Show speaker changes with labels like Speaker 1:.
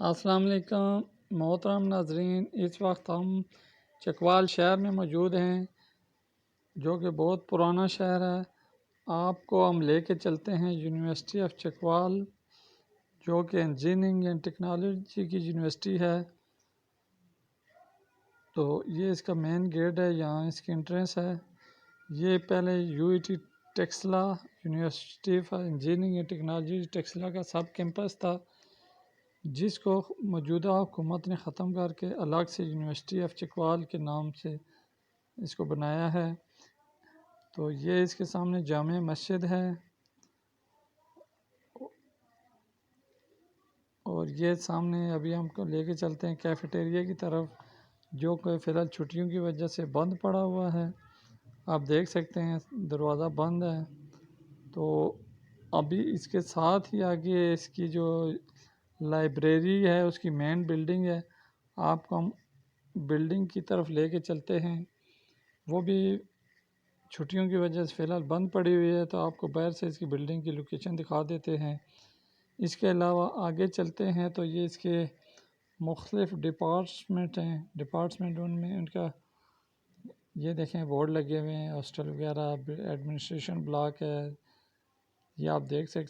Speaker 1: السلام علیکم محترم ناظرین، اس وقت ہم چکوال شہر میں موجود ہیں جو کہ بہت پرانا شہر ہے۔ آپ کو ہم لے کے چلتے ہیں یونیورسٹی آف چکوال، جو کہ انجینئرنگ اینڈ ٹیکنالوجی کی یونیورسٹی ہے۔ تو یہ اس کا مین گیٹ ہے، یہاں اس کی انٹرنس ہے۔ یہ پہلے U E T Taxila university for engineering and technology Taxila کا سب کیمپس تھا، جس کو موجودہ حکومت نے ختم کر کے الگ سے یونیورسٹی آف چکوال کے نام سے اس کو بنایا ہے۔ تو یہ اس کے سامنے جامع مسجد ہے، اور یہ سامنے ابھی ہم کو لے کے چلتے ہیں کیفیٹیریا کی طرف، جو کہ فی الحال چھٹیوں کی وجہ سے بند پڑا ہوا ہے۔ آپ دیکھ سکتے ہیں دروازہ بند ہے۔ تو ابھی اس کے ساتھ ہی آگے اس کی جو لائبریری ہے، اس کی مین بلڈنگ ہے، آپ کو ہم بلڈنگ کی طرف لے کے چلتے ہیں۔ وہ بھی چھٹیوں کی وجہ سے فی الحال بند پڑی ہوئی ہے، تو آپ کو باہر سے اس کی بلڈنگ کی لوکیشن دکھا دیتے ہیں۔ اس کے علاوہ آگے چلتے ہیں تو یہ اس کے مختلف ڈپارٹمنٹ ان میں ان کا یہ دیکھیں بورڈ لگے ہوئے ہیں، ہاسٹل وغیرہ، ایڈمنسٹریشن بلاک ہے، یہ آپ دیکھ سکتے